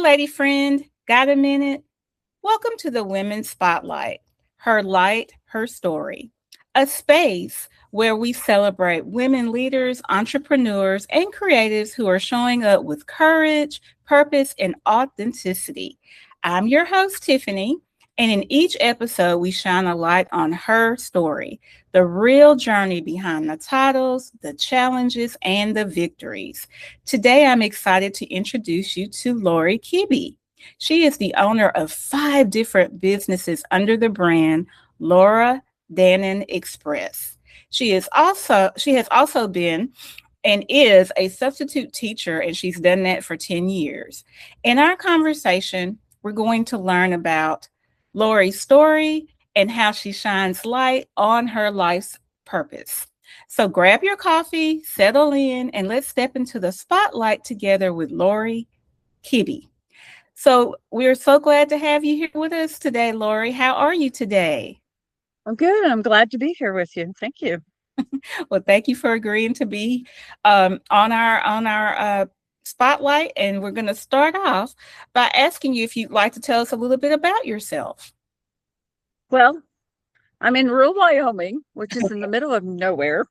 lady friend. Got a minute? Welcome to the Women's Spotlight, her light, her story, a space where we celebrate women leaders, entrepreneurs, and creatives who are showing up with courage, purpose, and authenticity. I'm your host, Tiffany, and in each episode, we shine a light on her story, the real journey behind the titles, the challenges, and the victories. Today, I'm excited to introduce you to Lori Kibbey. She is the owner of 5 different businesses under the brand Laura Dannon Express. She has also been and is a substitute teacher, and she's done that for 10 years. In our conversation, we're going to learn about Lori's story and how she shines light on her life's purpose. So grab your coffee, settle in, and let's step into the spotlight together with Lori Kibbey. So we're so glad to have you here with us today, Lori. How are you today? I'm good. I'm glad to be here with you. Thank you. Well, thank you for agreeing to be on our spotlight. And we're going to start off by asking you if you'd like to tell us a little bit about yourself. Well, I'm in rural Wyoming, which is in the middle of nowhere.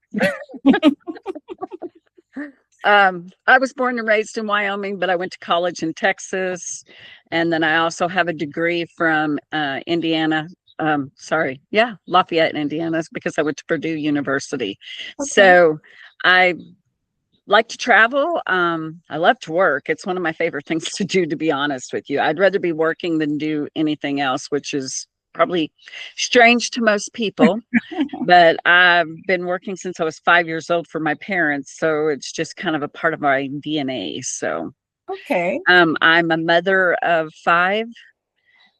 I was born and raised in Wyoming, but I went to college in Texas. And then I also have a degree from Indiana. Lafayette, Indiana, because I went to Purdue University. Okay. So I like to travel. I love to work. It's one of my favorite things to do, to be honest with you. I'd rather be working than do anything else, which is probably strange to most people. But I've been working since I was 5 years old for my parents. So it's just kind of a part of my DNA. So okay. I'm a mother of 5,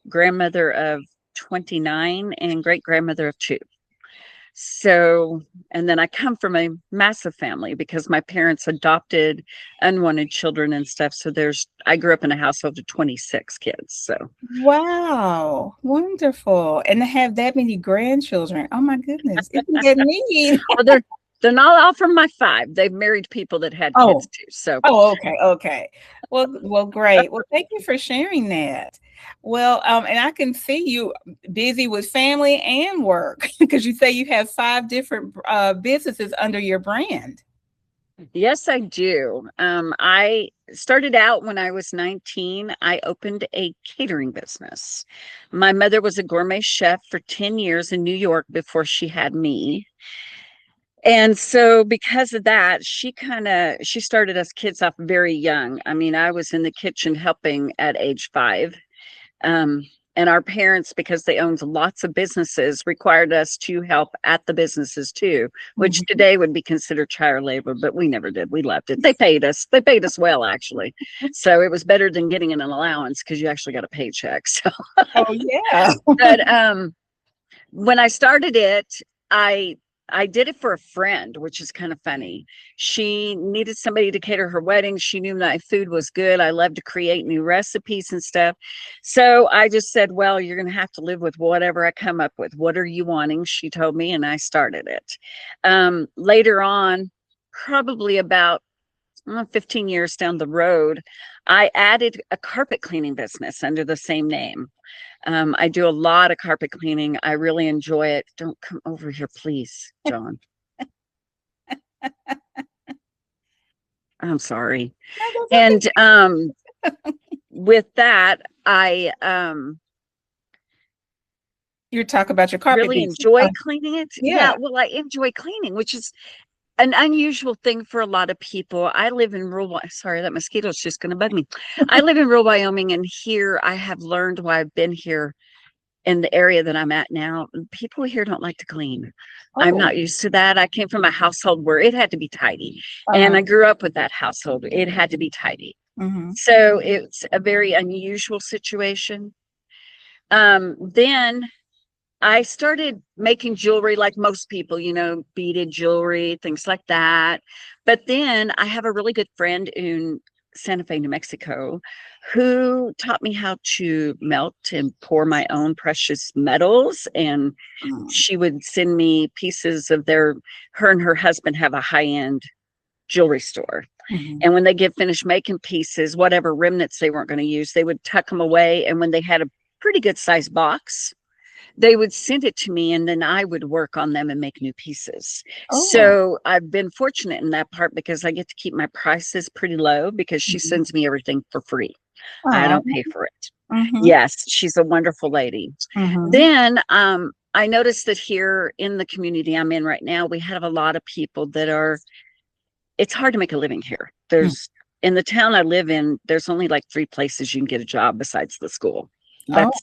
grandmother of 29, and great grandmother of 2. So, and then I come from a massive family because my parents adopted unwanted children and stuff. So I grew up in a household of 26 kids. So, wow, wonderful. And to have that many grandchildren. Oh my goodness. Isn't that neat? Well, they're not all from my 5. They've married people that had kids too. So, okay. Well, great. Well, thank you for sharing that. Well, and I can see you busy with family and work because you say you have 5 different businesses under your brand. Yes, I do. I started out when I was 19. I opened a catering business. My mother was a gourmet chef for 10 years in New York before she had me. And so because of that, she started us kids off very young. I mean, I was in the kitchen helping at age 5. And our parents, because they owned lots of businesses, required us to help at the businesses too, which today would be considered child labor, but we never did. We loved it. They paid us well, actually. So it was better than getting an allowance because you actually got a paycheck. So, oh yeah. But when I started it, I did it for a friend, which is kind of funny. She needed somebody to cater her wedding. She knew my food was good. I love to create new recipes and stuff. So I just said, well, you're going to have to live with whatever I come up with. What are you wanting? She told me, and I started it. Later on, probably about 15 years down the road, I added a carpet cleaning business under the same name. I do a lot of carpet cleaning. I really enjoy it. Don't come over here, please, John. I'm sorry. And with that, you're talking about your carpet. Really enjoy cleaning it. Yeah. Well, I enjoy cleaning, which is an unusual thing for a lot of people. I live in rural. Sorry, that mosquito's just going to bug me. I live in rural Wyoming, and here I have learned why I've been here in the area that I'm at now. People here don't like to clean. I'm not used to that. I came from a household where it had to be tidy, and I grew up with that household. It had to be tidy. So it's a very unusual situation. Then I started making jewelry like most people, beaded jewelry, things like that. But then I have a really good friend in Santa Fe, New Mexico, who taught me how to melt and pour my own precious metals. And she would send me pieces of her and her husband have a high-end jewelry store. Mhm. And when they get finished making pieces, whatever remnants they weren't going to use, they would tuck them away. And when they had a pretty good sized box, they would send it to me and then I would work on them and make new pieces. Oh. So I've been fortunate in that part because I get to keep my prices pretty low because she Mhm. sends me everything for free. I Aw. don't pay for it. Mhm. Yes, she's a wonderful lady. Mhm. Then I noticed that here in the community I'm in right now, we have a lot of people that are, it's hard to make a living here. Mm. There's in the town I live in, there's only like 3 places you can get a job besides the school. Oh. That's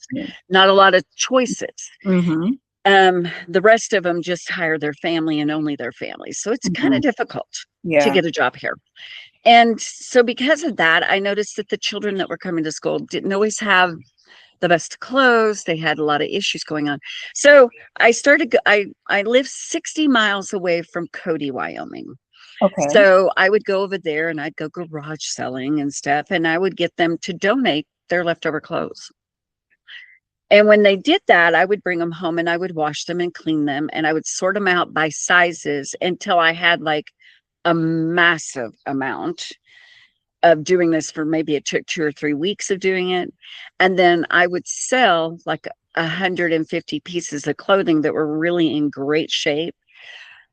not a lot of choices. Mhm. The rest of them just hire their family and only their family. So it's kind Mhm. of difficult to Yeah. get a job here. And so because of that, I noticed that the children that were coming to school didn't always have the best clothes. They had a lot of issues going on. So I live 60 miles away from Cody, Wyoming. Okay. So I would go over there and I'd go garage selling and stuff, and I would get them to donate their leftover clothes. And when they did that, I would bring them home and I would wash them and clean them and I would sort them out by sizes until I had like a massive amount of doing this. For maybe it took 2 or 3 weeks of doing it. And then I would sell like 150 pieces of clothing that were really in great shape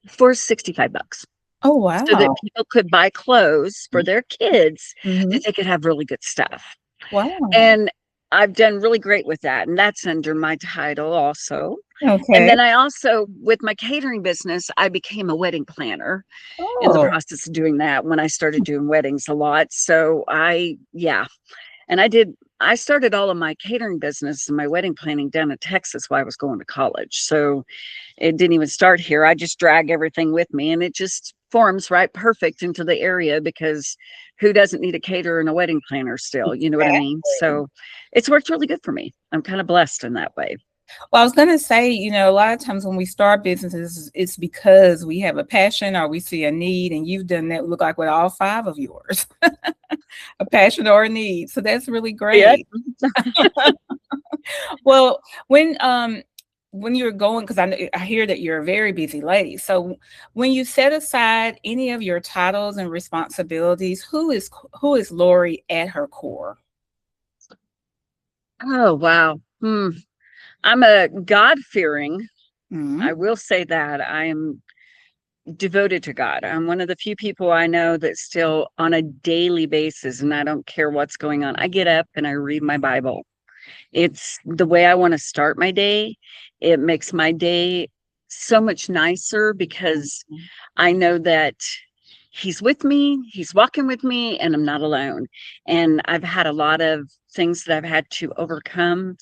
for $65 Oh, so that wow. people could buy clothes for their kids that Mhm. they could have really good stuff. Wow. And I've done really great with that. And that's under my title also. And Okay. then I also, with my catering business, I became a wedding planner in the Oh. process of doing that when I started doing weddings a lot. So yeah. And I started all of my catering business and my wedding planning down in Texas while I was going to college. So it didn't even start here. I just drag everything with me and it just forms right perfect into the area because who doesn't need a caterer and a wedding planner still? You know what I mean? Exactly. So it's worked really good for me. I'm kind of blessed in that way. Well, I was going to say, a lot of times when we start businesses, it's because we have a passion or we see a need, and you've done that look like with all five of yours, a passion or a need. So that's really Yeah. great. Well, when you're going, because I hear that you're a very busy lady. So when you set aside any of your titles and responsibilities, who is Lori at her core? Oh, wow. I'm a God-fearing. I Mhm. will say that I am devoted to God. I'm one of the few people I know that still on a daily basis, and I don't care what's going on. I get up and I read my Bible. It's the way I want to start my day. It makes my day so much nicer because I know that He's with me, He's walking with me, and I'm not alone. And I've had a lot of things that I've had to overcome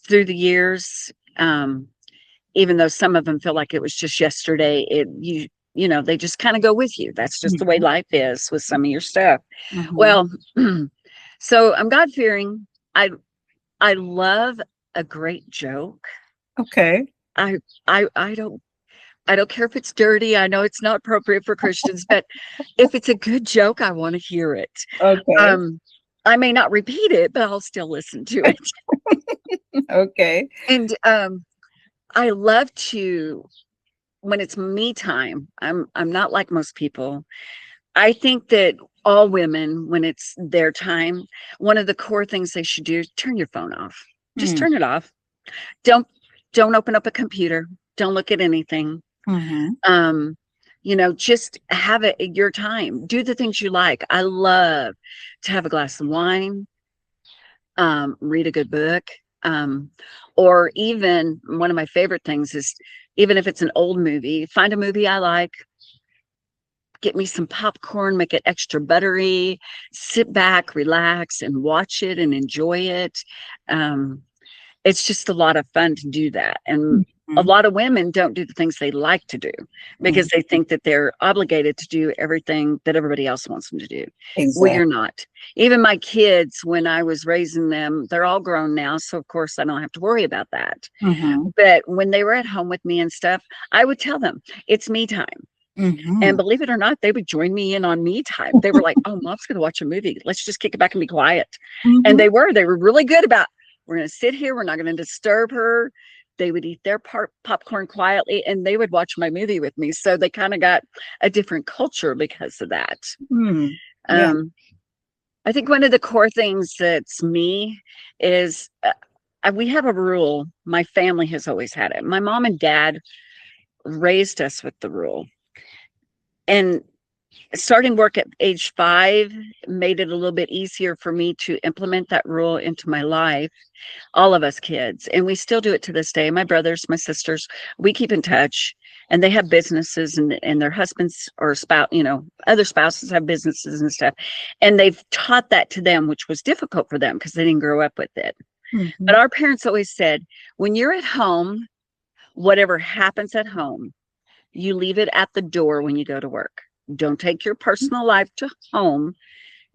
through the years. Even though some of them feel like it was just yesterday, they just kind of go with you. That's just the way Mhm. life is with some of your stuff. Mhm. Well, so I'm God fearing. I love a great joke. Okay. I I don't care if it's dirty. I know it's not appropriate for Christians, but if it's a good joke, I want to hear it. Okay. Um, I may not repeat it, but I'll still listen to it. Okay. And I love to when it's me time. I'm not like most people. I think that all women, when it's their time, one of the core things they should do is turn your phone off. Just Mm. turn it off. Don't don't open up a computer. Don't look at anything. Mhm. Um, just have it at your time. Do the things you like. I love to have a glass of wine, read a good book, um, or even one of my favorite things is even if it's an old movie, find a movie I like, get me some popcorn, make it extra buttery, sit back, relax, and watch it and enjoy it. Um, it's just a lot of fun to do that. And a Mhm. lot of women don't do the things they like to do because Mhm. they think that they're obligated to do everything that everybody else wants them to do. Well, Exactly. you're not. Even my kids, when I was raising them, they're all grown now. So, of course, I don't have to worry about that. Mhm. But when they were at home with me and stuff, I would tell them it's me time. And Mhm. believe it or not, they would join me in on me time. They were like, "Oh, mom's going to watch a movie. Let's just kick it back and be quiet." And Mhm. they were really good about, we're going to sit here. We're not going to disturb her. They would eat their popcorn quietly, and they would watch my movie with me. So they kind of got a different culture because of that. Mm. Yeah. Um, I think one of the core things that's me is we have a rule. My family has always had it. My mom and dad raised us with the rule. And starting work at age 5 made it a little bit easier for me to implement that rule into my life, all of us kids. And we still do it to this day. My brothers, my sisters, we keep in touch, and they have businesses, and their husbands or spouse, other spouses have businesses and stuff. And they've taught that to them, which was difficult for them because they didn't grow up with it. Mm-hmm. But our parents always said, when you're at home, whatever happens at home, you leave it at the door when you go to work. Don't take your personal life to home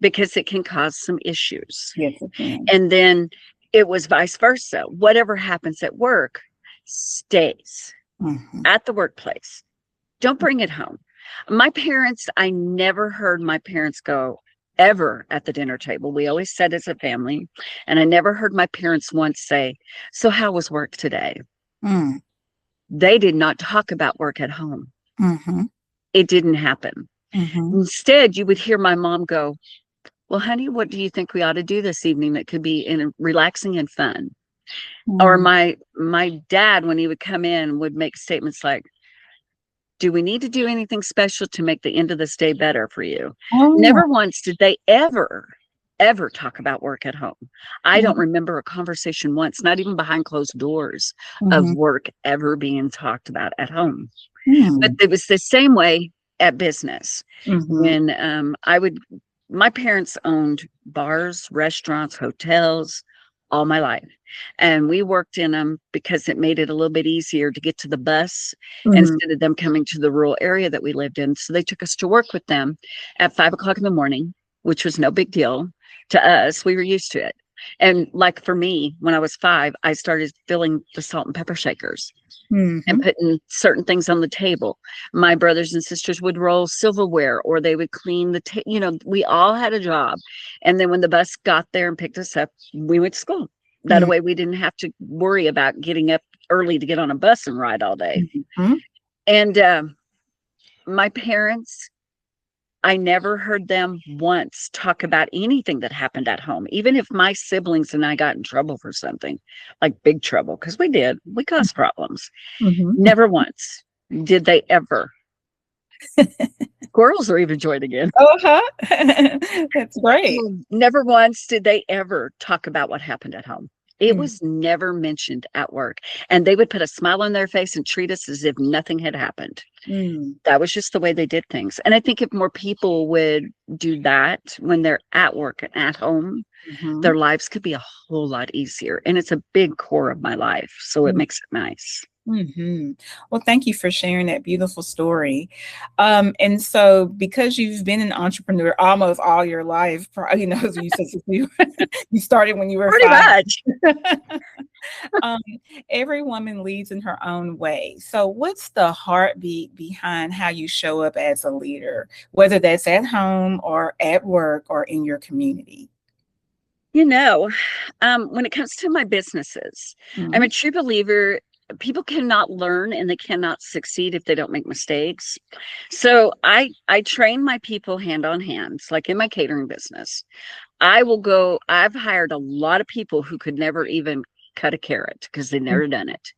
because it can cause some issues. Yes, it can. And then it was vice versa. Whatever happens at work stays at the workplace. Don't bring it home. My parents, I never heard my parents go ever at the dinner table. We always sat as a family. And I never heard my parents once say, so how was work today? Mm. They did not talk about work at home. Mm-hmm. It didn't happen. Mm-hmm. Instead, you would hear my mom go, well, honey, what do you think we ought to do this evening that could be relaxing and fun? Mm-hmm. Or my dad, when he would come in, would make statements like, do we need to do anything special to make the end of this day better for you? Oh. Never once did they ever talk about work at home. I don't remember a conversation once, not even behind closed doors, of work ever being talked about at home. But it was the same way at business. When my parents owned bars, restaurants, hotels all my life. And we worked in them because it made it a little bit easier to get to the bus instead of them coming to the rural area that we lived in. So they took us to work with them at 5 o'clock in the morning, which was no big deal to us. We were used to it. And like for me, when I was 5, I started filling the salt and pepper shakers and putting certain things on the table. My brothers and sisters would roll silverware, or they would clean the we all had a job. And then when the bus got there and picked us up, we went to school. That way we didn't have to worry about getting up early to get on a bus and ride all day. And my parents, I never heard them once talk about anything that happened at home. Even if my siblings and I got in trouble for something, like big trouble, because we caused problems. Never once did they ever. Squirrels are even joined again. That's great. Never once did they ever talk about what happened at home. It was never mentioned at work. And they would put a smile on their face and treat us as if nothing had happened. That was just the way they did things. And I think if more people would do that when they're at work and at home, their lives could be a whole lot easier. And it's a big core of my life. So it makes it nice. Well, thank you for sharing that beautiful story. And so, because you've been an entrepreneur almost all your life, you started when you were pretty 5. Much. Every woman leads in her own way. So, what's the heartbeat behind how you show up as a leader, whether that's at home or at work or in your community? When it comes to my businesses, I'm a true believer. People cannot learn and they cannot succeed if they don't make mistakes. So I train my people hand on hand, like in my catering business. I've hired a lot of people who could never even cut a carrot because they've never done it.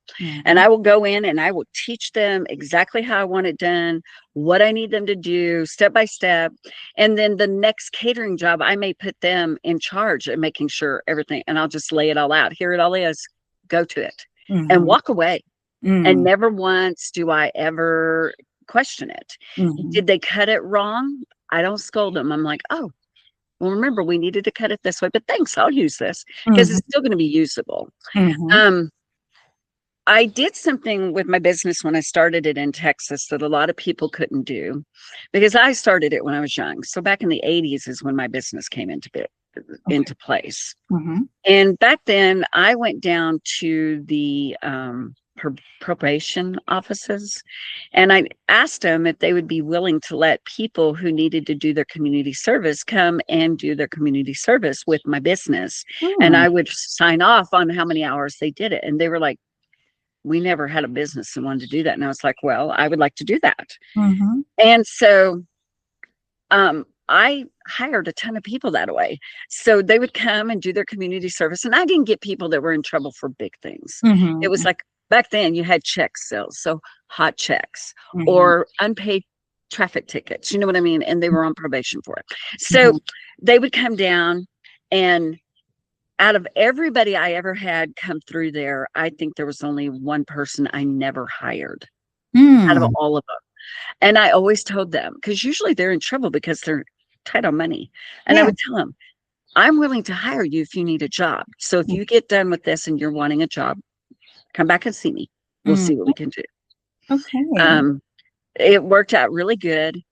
And I will go in and I will teach them exactly how I want it done, what I need them to do step by step. And then the next catering job, I may put them in charge of making sure everything, and I'll just lay it all out. Here it all is, go to it. And walk away. And never once do I ever question it. Did they cut it wrong? I don't scold them. I'm like, oh, well, remember, we needed to cut it this way, but thanks, I'll use this because it's still going to be usable. I did something with my business when I started it in Texas that a lot of people couldn't do because I started it when I was young. So back in the 80s is when my business came into place. And back then I went down to the probation offices and I asked them if they would be willing to let people who needed to do their community service come and do their community service with my business. And I would sign off on how many hours they did it. And they were like, we never had a business and wanted to do that. And I was like, well, I would like to do that. Mm-hmm. And so I hired a ton of people that way. So they would come and do their community service. And I didn't get people that were in trouble for big things. It was Mm-hmm. like back then you had check sales, so hot checks Mm-hmm. or unpaid traffic tickets. You know what I mean? And they were on probation for it. So Mm-hmm. they would come down, and out of everybody I ever had come through there, I think there was only one person I never hired out of Mm. all of them. And I always told them, because usually they're in trouble because they're tight on money. And I Yeah. would tell them, I'm willing to hire you if you need a job. So if you get done with this and you're wanting a job, come back and see me. We'll Mm. see what we can do. Okay. Um, it worked out really good.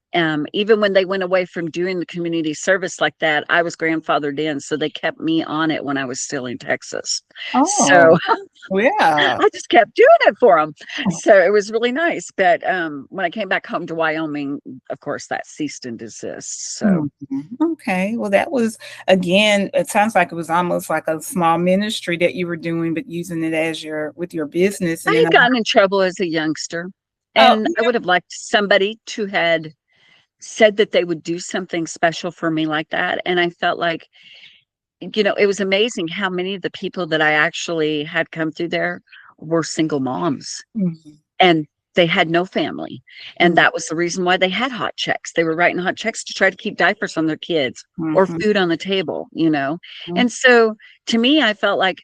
Even when they went away from doing the community service like that, I was grandfathered in, so they kept me on it when I was still in Texas. Oh, So yeah. I just kept doing it for them. So it was really nice. But when I came back home to Wyoming, of course, that ceased and desist. So Mhm. Okay. Well, that was, again, it sounds like it was almost like a small ministry that you were doing, but using it as with your business. I And then, had gotten in trouble as a youngster, oh, and I would have liked somebody to had said that they would do something special for me like that. And I felt like, it was amazing how many of the people that I actually had come through there were single moms, mhm, and they had no family. And mhm, that was the reason why they had hot checks. They were writing hot checks to try to keep diapers on their kids or mhm, food on the table. mhm, And so to me, I felt like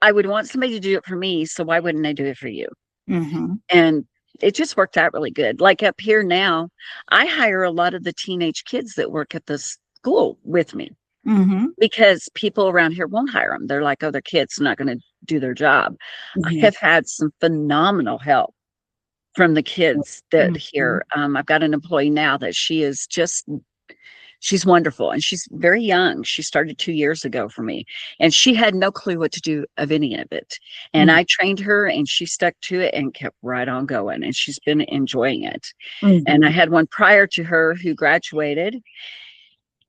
I would want somebody to do it for me. So why wouldn't I do it for you? mhm, And it just worked out really good. Like up here now, I hire a lot of the teenage kids that work at the school with me mhm, because people around here won't hire them. They're like, oh, their kids not going to do their job. I mhm, have had some phenomenal help from the kids that mhm, here. I've got an employee now that she's wonderful, and she's very young. She started 2 years ago for me, and she had no clue what to do of any of it. And mhm, I trained her, and she stuck to it and kept right on going, and she's been enjoying it. And I mhm, had one prior to her who graduated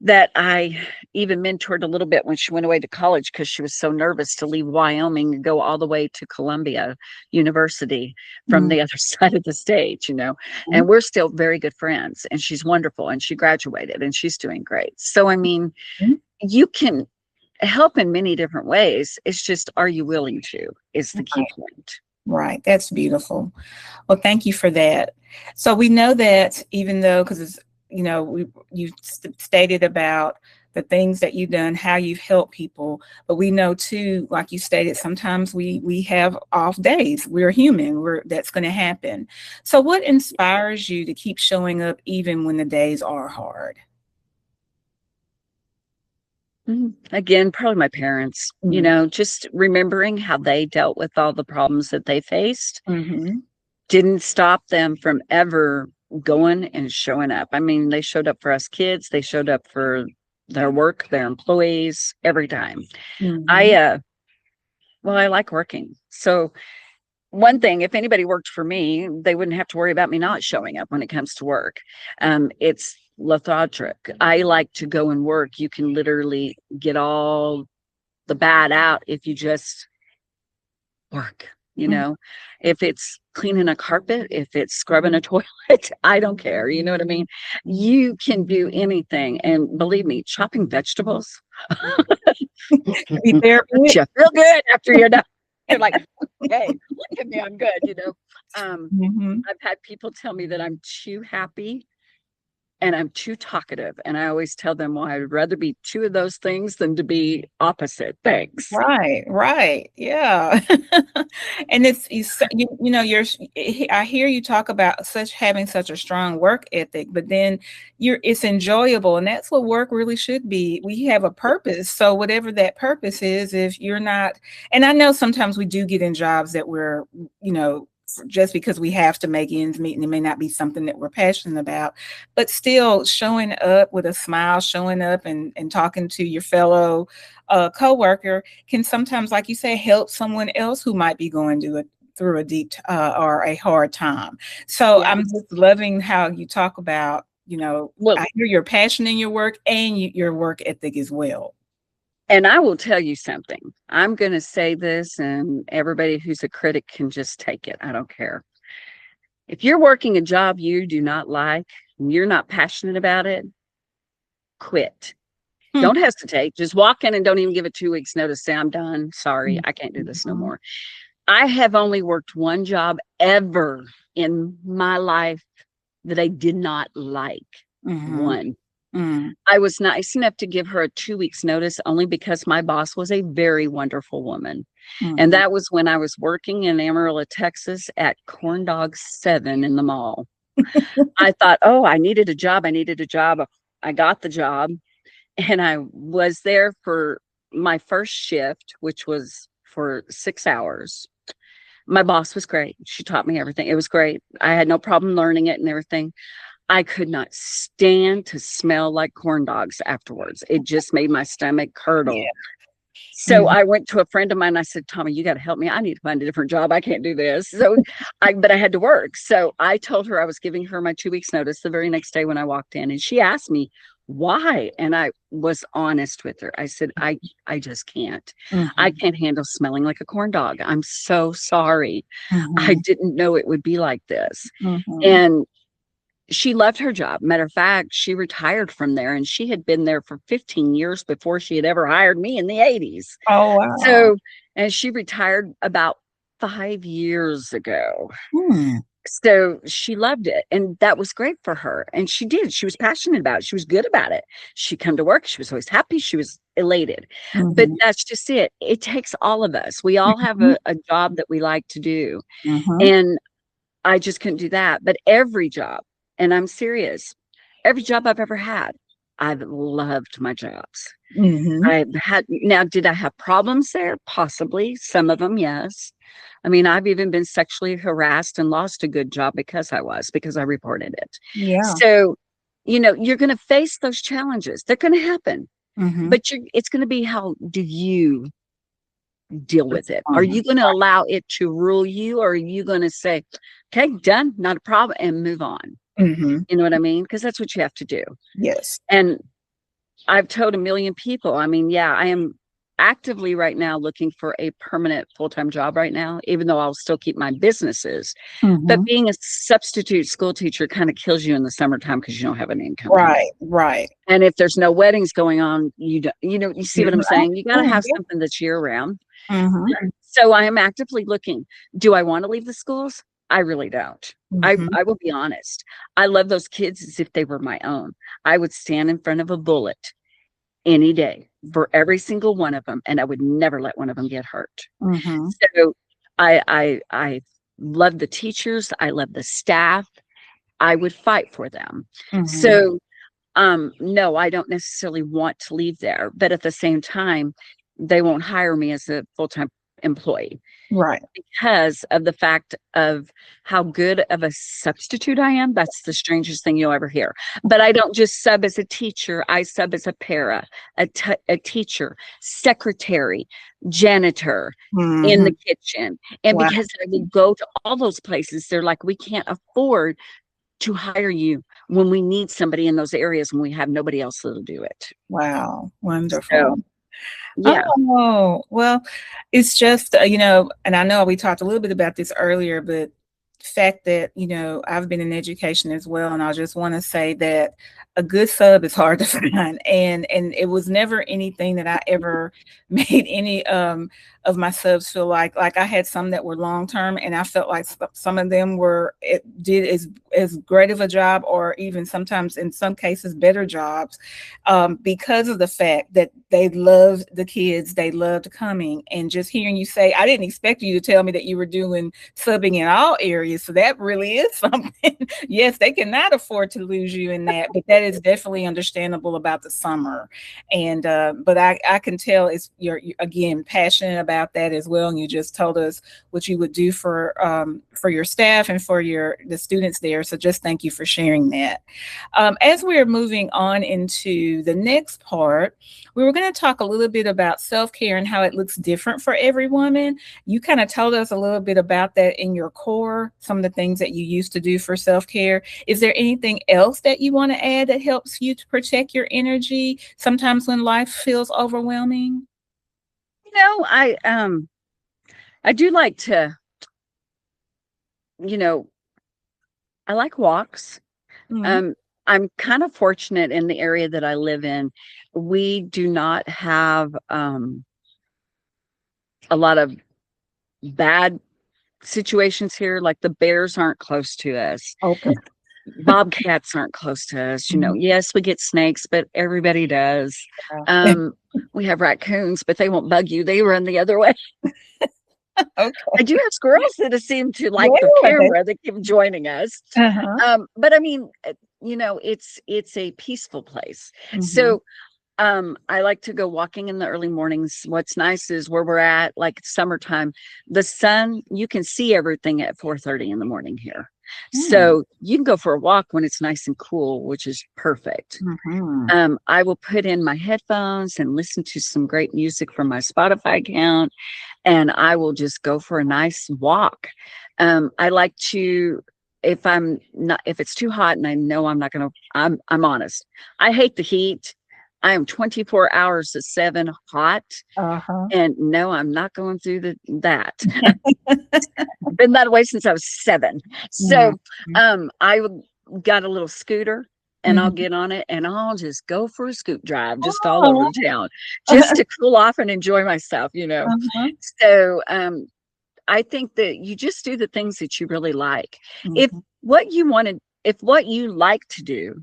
that I even mentored a little bit when she went away to college because she was so nervous to leave Wyoming and go all the way to Columbia University from mhm, the other side of the state. And we're still very good friends, and she's wonderful, and she graduated and she's doing great. So, I mean, mhm. you can help in many different ways. It's just, are you willing to, is the key Right, point. right. That's beautiful. Well, thank you for that. So we know that even though, because it's, you stated about the things that you've done, how you've helped people, but we know too, like you stated, sometimes we have off days. We're human. That's going to happen. So what inspires you to keep showing up even when the days are hard? Again, probably my parents, Mm-hmm. just remembering how they dealt with all the problems that they faced Mm-hmm. didn't stop them from ever going and showing up. I mean, they showed up for us kids, they showed up for their work, their employees, every time. I Mm-hmm. well, I like working. So one thing, if anybody worked for me, they wouldn't have to worry about me not showing up when it comes to work. It's lethargic. I like to go and work. You can literally get all the bad out if you just work. If it's cleaning a carpet, if it's scrubbing a toilet, I don't care. You know what I mean? You can do anything. And believe me, chopping vegetables, Be therapeutic. you feel good after you're done. You're like, okay, look at me, I'm good. Mm-hmm. I've had people tell me that I'm too happy and I'm too talkative. And I always tell them, well, I'd rather be two of those things than to be opposite things. Right, right. Yeah. And I hear you talk about having such a strong work ethic, but then it's enjoyable. And that's what work really should be. We have a purpose. So whatever that purpose is, if you're not, and I know sometimes we do get in jobs that we're, just because we have to make ends meet and it may not be something that we're passionate about, but still showing up with a smile, showing up and talking to your fellow coworker can sometimes, like you say, help someone else who might be going through a deep or a hard time. So I'm Yes. just loving how you talk about, Well, I hear your passion in your work and your work ethic as well. And I will tell you something. I'm going to say this, and everybody who's a critic can just take it. I don't care. If you're working a job you do not like, and you're not passionate about it, quit. Hmm. Don't hesitate. Just walk in and don't even give it 2 weeks notice. Say, I'm done. Sorry, I can't do this no Mhm. more. I have only worked one job ever in my life that I did not like. Mhm. One. Mhm. I was nice enough to give her a 2 weeks notice only because my boss was a very wonderful woman. And Mhm. that was when I was working in Amarillo, Texas at Corn Dog 7 in the mall. I thought, oh, I needed a job. I needed a job. I got the job. And I was there for my first shift, which was for 6 hours. My boss was great. She taught me everything. It was great. I had no problem learning it and everything. I could not stand to smell like corn dogs afterwards. It just made my stomach curdle. Yeah. So Mhm. I went to a friend of mine. I said, Tommy, you got to help me. I need to find a different job. I can't do this. But I had to work. So I told her I was giving her my 2 weeks notice the very next day when I walked in. And she asked me why. And I was honest with her. I said, I just can't. I Mhm. can't handle smelling like a corn dog. I'm so sorry. I Mhm. didn't know it would be like this. Mhm. And she loved her job. Matter of fact, she retired from there and she had been there for 15 years before she had ever hired me in the 80s. Oh, wow. So, and she retired about 5 years ago. Hmm. So she loved it. And that was great for her. And she did. She was passionate about it. She was good about it. She'd come to work. She was always happy. She was elated. But Mhm. that's just it. It takes all of us. We all have Mhm. a job that we like to do. Mhm. And I just couldn't do that. But every job, and I'm serious, every job I've ever had, I've loved my jobs. Mhm. I've had, now, did I have problems there? Possibly. Some of them, yes. I mean, I've even been sexually harassed and lost a good job because I reported it. Yeah. So, you're going to face those challenges. They're going to happen, Mhm. but it's going to be how do you deal with it? Are you Respond. going to allow it to rule you, or are you going to say, okay, done, not a problem, and move on? Mhm. You know what I mean? Because that's what you have to do. Yes. And I've told a million people, I mean, yeah, I am actively right now looking for a permanent full-time job right now, even though I'll still keep my businesses. But Mhm. being a substitute school teacher kind of kills you in the summertime because you don't have an income coming. Right. Right. And if there's no weddings going on, you don't, you see You what I'm saying? You got to have yeah. something that's year round. Mhm. So I am actively looking. Do I want to leave the schools? I really don't. I, Mhm. I will be honest. I love those kids as if they were my own. I would stand in front of a bullet any day for every single one of them, and I would never let one of them get hurt. Mhm. So I love the teachers. I love the staff. I would fight for them. Mhm. So no, I don't necessarily want to leave there, but at the same time, they won't hire me as a full-time employee Right. because of the fact of how good of a substitute I am. That's the strangest thing you'll ever hear. But I don't just sub as a teacher, I sub as a para, a teacher, secretary, janitor in Mhm. the kitchen. And Wow. because I would go to all those places, they're like, we can't afford to hire you when we need somebody in those areas when we have nobody else that'll do it. Wow. So, Wonderful. yeah. Oh, well, it's just, and I know we talked a little bit about this earlier, but the fact that, I've been in education as well, and I just want to say that a good sub is hard to find. And it was never anything that I ever made any of my subs feel like I had some that were long term, and I felt like some of them did as great of a job, or even sometimes in some cases better jobs, because of the fact that they loved the kids, they loved coming. And just hearing you say, I didn't expect you to tell me that you were doing subbing in all areas. So that really is something. Yes, they cannot afford to lose you in that, but that is definitely understandable about the summer. And but I can tell you're again passionate about that as well. And you just told us what you would do for your staff and for the students there. So just thank you for sharing that. As we're moving on into the next part, we were going to talk a little bit about self-care and how it looks different for every woman. You kind of told us a little bit about that in your core, some of the things that you used to do for self-care. Is there anything else that you want to add that helps you to protect your energy sometimes when life feels overwhelming? You know, I do like to, you know, I like walks. Mm. Um, I'm kind of fortunate in the area that I live in. We do not have a lot of bad situations here. Like the bears aren't close to us. Okay. Bobcats aren't close to us. Mhm. Yes, we get snakes, but everybody does. Yeah. Um, we have raccoons, but they won't bug you. They run the other way. I Okay. do have squirrels that seem to like the Really? camera. They keep joining us. Uh-huh. But I mean, it's a peaceful place. Mhm. So I like to go walking in the early mornings. What's nice is where we're at, like it's summertime, the sun, you can see everything at 4:30 in the morning here. Mm. So you can go for a walk when it's nice and cool, which is perfect. Mhm. I will put in my headphones and listen to some great music from my Spotify account, and I will just go for a nice walk. I like to, if it's too hot and I know I'm not gonna, I'm honest. I hate the heat. I am 24 hours to 7 hot. Uh-huh. And no, I'm not going through that. Been that way since I was 7. So Mhm. I got a little scooter and I'll Mhm. get on it and I'll just go for a scoot drive just all over Oh. town just to cool off and enjoy myself. Uh-huh. So I think that you just do the things that you really like. If Mhm. if what you like to do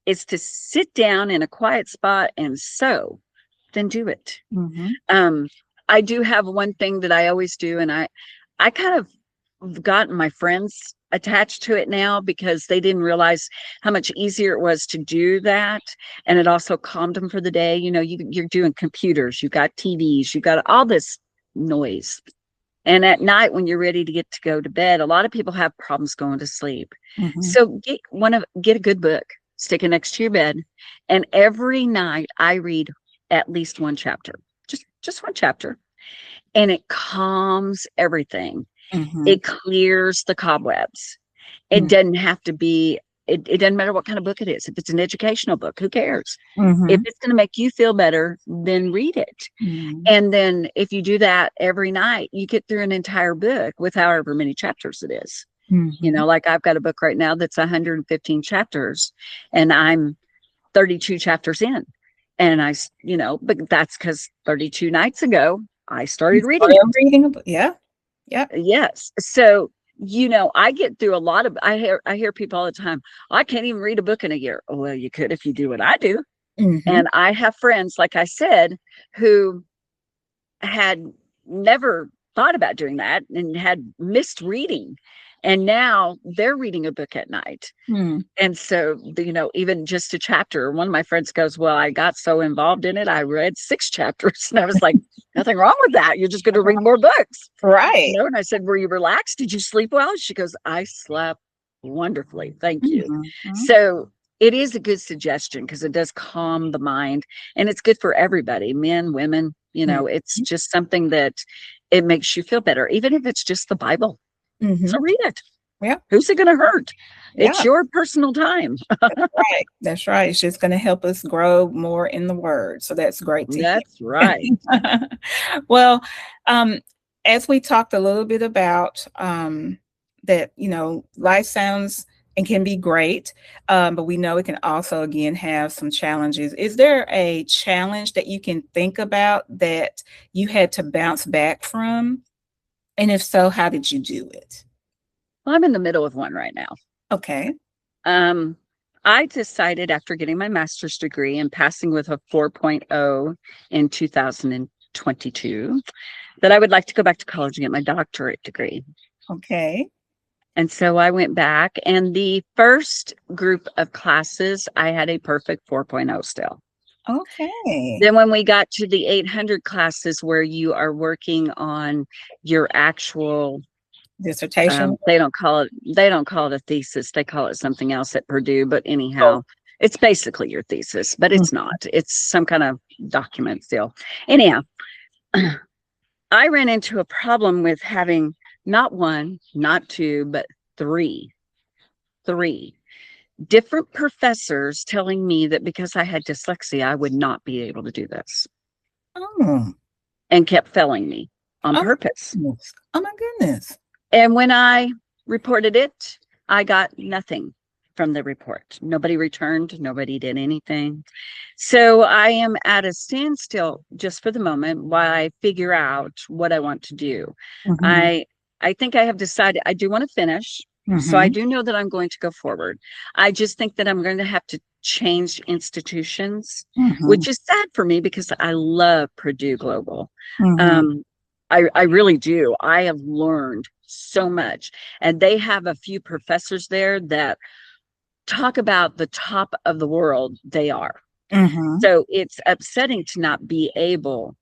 is to sit down in a quiet spot and sew, then do it. Mhm. Um, I do have one thing that I always do, and I kind of gotten my friends attached to it now because they didn't realize how much easier it was to do that, and it also calmed them for the day. You're doing computers, you got TVs, you got all this noise, and at night when you're ready to go to bed, a lot of people have problems going to sleep. Mhm. So get a good book, stick it next to your bed, and every night I read at least one chapter. Just one chapter. And it calms everything. Mhm. It clears the cobwebs. It Mhm. doesn't have to be it doesn't matter what kind of book it is. If it's an educational book, who cares? If Mhm. it's going to make you feel better, then read it. Mhm. And then if you do that every night, you get through an entire book with however many chapters it is. Mhm. Like I've got a book right now that's 115 chapters and I'm 32 chapters in. And but that's because 32 nights ago, I You started reading started it. reading a book. Yeah. Yep. Yes. So, I get through a lot of, I hear people all the time, I can't even read a book in a year. Oh, well, you could if you do what I do. Mhm. And I have friends, like I said, who had never thought about doing that and had missed reading. And now they're reading a book at night. Mm. And so, even just a chapter, one of my friends goes, well, I got so involved in it, I read 6 chapters. And I was like, nothing wrong with that. You're just going to read more books. Right. And I said, were you relaxed? Did you sleep well? She goes, I slept wonderfully. Thank you. Mhm. So it is a good suggestion because it does calm the mind and it's good for everybody, men, women. Mhm. It's just something that it makes you feel better, even if it's just the Bible. So Mhm. read it. Yeah. Who's it going to hurt? It's Yeah. your personal time. That's right. That's right. It's just going to help us grow more in the word. So that's great to hear. That's right. Well, um, as we talked a little bit about that, life sounds and can be great, but we know it can also, again, have some challenges. Is there a challenge that you can think about that you had to bounce back from? And if so, how did you do it? Well, I'm in the middle of one right now. Okay. Um, I decided after getting my master's degree and passing with a 4.0 in 2022 that I would like to go back to college and get my doctorate degree. Okay. And so I went back, and the first group of classes, I had a perfect 4.0 still. Okay. Then when we got to the 800 classes where you are working on your actual Dissertation. they don't call it a thesis, they call it something else at Purdue, but Oh. anyhow, it's basically your thesis, but Mm. it's not. It's some kind of document still. Anyhow, I ran into a problem with having not one, not two, but three. different professors telling me that because I had dyslexia, I would not be able to do this, Oh, and kept failing me on oh, purpose. goodness. Oh my goodness. And when I reported it, I got nothing from the report. Nobody returned, nobody did anything. So I am at a standstill just for the moment while I figure out what I want to do. Mm-hmm. I I think I have decided I do want to finish. So I Mm-hmm. do know that I'm going to go forward. I just think that I'm going to have to change institutions, Mm-hmm. which is sad for me because I love Purdue Global. Mm-hmm. Um, I really do. I have learned so much. And they have a few professors there that talk about the top of the world they are. Mm-hmm. So it's upsetting to not be able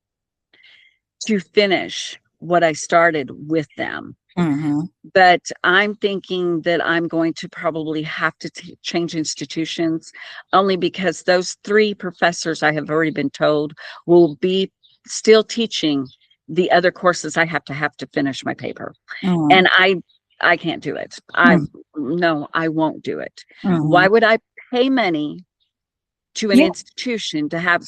to finish what I started with them. Mm-hmm. But I'm thinking that I'm going to probably have to change institutions only because those three professors I have already been told will be still teaching the other courses I have to finish my paper. Mm-hmm. And I can't do it. I no, I won't do it. Mm-hmm. Why would I pay money to an Yeah. institution to have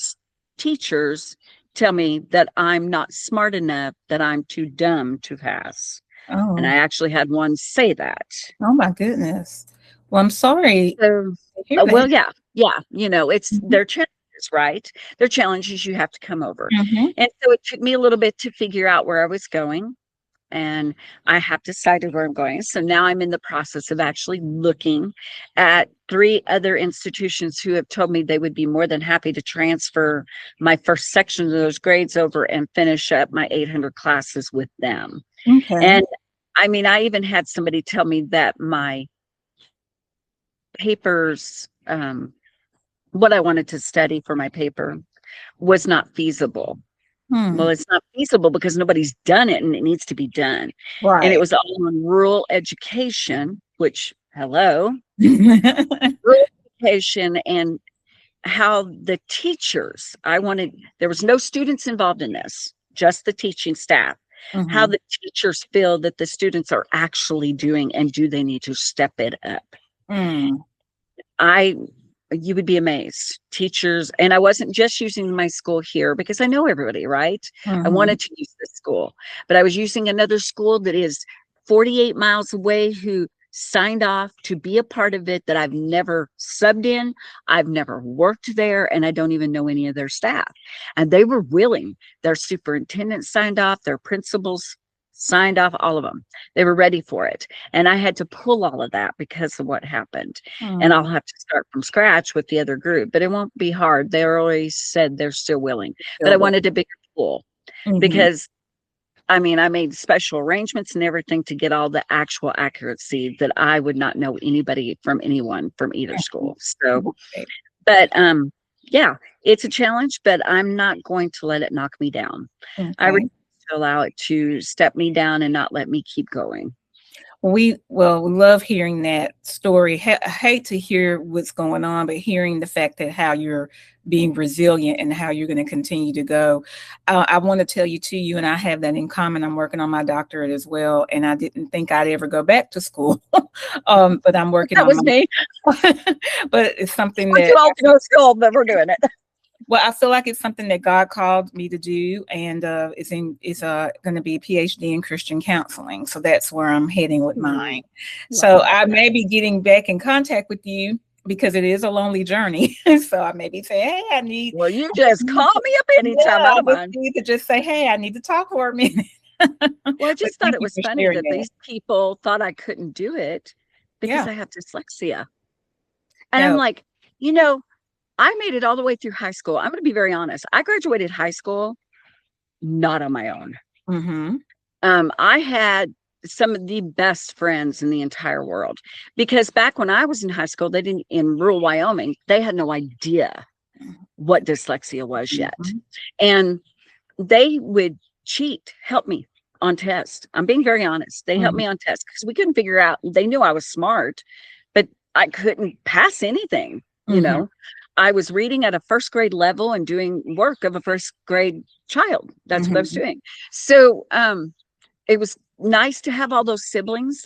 teachers tell me that I'm not smart enough, that I'm too dumb to pass? And Oh, I actually had one say that. oh my goodness. Well, I'm sorry So, to hear well, that. yeah, yeah, it's Mm-hmm. their challenges, right? Their challenges you have to come over. Mm-hmm. And so it took me a little bit to figure out where I was going. And I have decided where I'm going. So now I'm in the process of actually looking at three other institutions who have told me they would be more than happy to transfer my first section of those grades over and finish up my 800 classes with them. Okay. And I mean, I even had somebody tell me that my papers, what I wanted to study for my paper, was not feasible. Hmm. Well, it's not feasible because nobody's done it and it needs to be done. And it Right. was all on rural education, which, hello, rural education, and how the teachers, there was no students involved in this, just the teaching staff, how Mm-hmm. the teachers feel that the students are actually doing and do they need to step it up. Mm. I You would be amazed. Teachers, and I wasn't just using my school here because I know everybody, right? I Mm-hmm. wanted to use this school, but I was using another school that is 48 miles away who signed off to be a part of it that I've never subbed in, I've never worked there, and I don't even know any of their staff. And they were willing. Their superintendent signed off, their principals signed off, all of them. They were ready for it. And I had to pull all of that because of what happened. And I'll Mm. have to start from scratch with the other group, but it won't be hard. They already said they're still willing, but Still I with. wanted a bigger pool Mm-hmm. because I mean, I made special arrangements and everything to get all the actual accuracy that I would not know anybody from anyone from either school. So, Right. but yeah, it's a challenge, but I'm not going to let it knock me down. I refuse Okay. to allow it to step me down and not let me keep going. We love hearing that story. I hate to hear what's going on, but hearing the fact that how you're being resilient and how you're going to continue to go. I want to tell you too, you and I have that in common. I'm working on my doctorate as well, and I didn't think I'd ever go back to school, but I'm working That on was my. me. But it's something We're that too old to go to school, but we're doing it. well, I feel like it's something that God called me to do, and it's going to be a PhD in Christian counseling. So that's where I'm heading with mine. So Wow. I may be getting back in contact with you because it is a lonely journey. So I may be saying, "Hey, Well, you just call me up anytime. yeah, I I don't just mind. need to just say, hey, I need to talk for a minute." Well, I But just thought thank it you was for funny sharing that that. these people thought I couldn't do it because Yeah, I have dyslexia. And I'm yeah. like, you know, I made it all the way through high school. I'm going to be very honest. I graduated high school not on my own. Mm-hmm. I had some of the best friends in the entire world because back when I was in high school, they didn't in rural Wyoming, they had no idea what dyslexia was yet. Mm-hmm. And they would cheat, help me on tests. I'm being very honest. They helped Mm-hmm. me on tests because we couldn't figure out, they knew I was smart, but I couldn't pass anything, you Mm-hmm. know. I was reading at a first grade level and doing work of a first grade child. That's what I was Mm-hmm. doing. So it was nice to have all those siblings.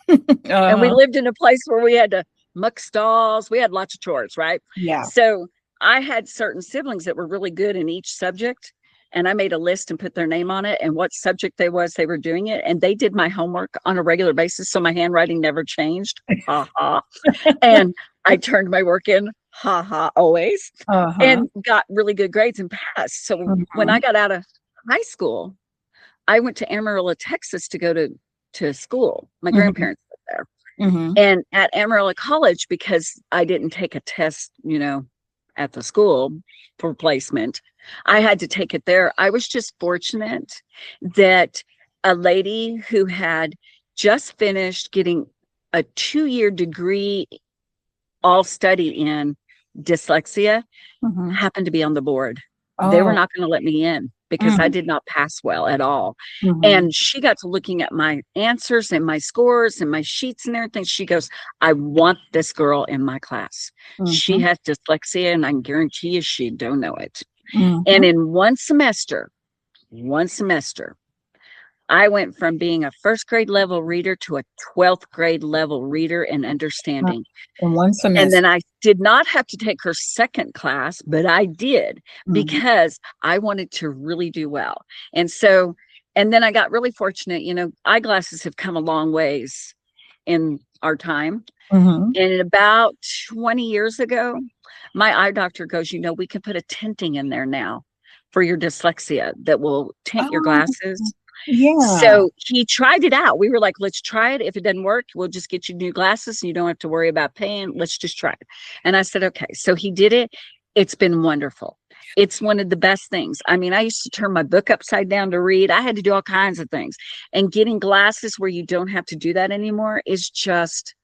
And we Uh-huh. lived in a place where we had to muck stalls. We had lots of chores, right? Yeah. So I had certain siblings that were really good in each subject. And I made a list and put their name on it and what subject they were doing it. And they did my homework on a regular basis. So my handwriting never changed. Ha ha. And I turned my work in, ha ha, always, Uh-huh. and got really good grades and passed. So when I Mhm. got out of high school, I went to Amarillo, Texas to go to school. My Mhm. grandparents lived there. Mhm. And at Amarillo College, because I didn't take a test, at the school for placement, I had to take it there. I was just fortunate that a lady who had just finished getting a 2-year degree, all studied in dyslexia, Mhm. happened to be on the board. They were Oh. not going to let me in because I Mm. did not pass well at all. Mhm. And she got to looking at my answers and my scores and my sheets and everything. She goes, I want this girl in my class. She Mhm. has dyslexia, and I can guarantee you she don't know it. And Mhm. in one semester, I went from being a first grade level reader to a 12th grade level reader and Uh, understanding. In one And then semester. I did not have to take her second class, but I did Mhm. because I wanted to really do well. And so, and then I got really fortunate. Eyeglasses have come a long ways in our time. Mhm. And about 20 years ago, my eye doctor goes, we can put a tinting in there now for your dyslexia that will tint your Oh, glasses. yeah. So he tried it out. We were like, let's try it. If it doesn't work, we'll just get you new glasses and you don't have to worry about paying. Let's just try it. And I said, okay. So he did it. It's been wonderful. It's one of the best things. I mean, I used to turn my book upside down to read. I had to do all kinds of things. And getting glasses where you don't have to do that anymore is just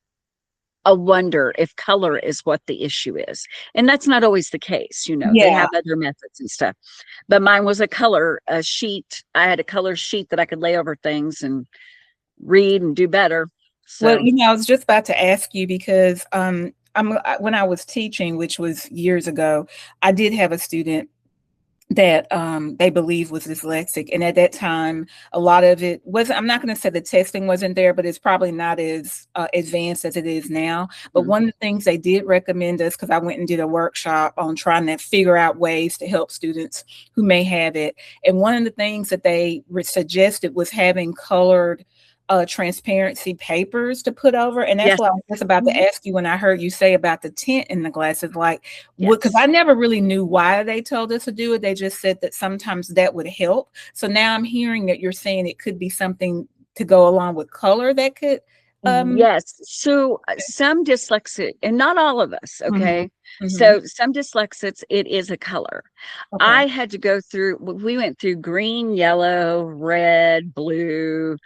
a wonder if color is what the issue is. And that's not always the case. They Yeah. have other methods and stuff. But mine was a sheet. I had a color sheet that I could lay over things and read and do better. Well, So, I was just about to ask you because when I was teaching, which was years ago, I did have a student that they believe was dyslexic. And at that time, a lot of it wasn't, I'm not going to say the testing wasn't there, but it's probably not as advanced as it is now. But mm, one of the things they did recommend us, because I went and did a workshop on trying to figure out ways to help students who may have it. And one of the things that they suggested was having colored transparency papers to put over. And that's yes, what I was just about to mhm, ask you when I heard you say about the tint in the glasses. Like, because I yes. never really knew why they told us to do it. They just said that sometimes that would help. So now I'm hearing that you're saying it could be something to go along with color that could. Um, Yes. So some dyslexic, and not all of us, mhm, okay? mhm. So some dyslexics, it is a color. Okay. I had to go through, we went through green, yellow, red, blue,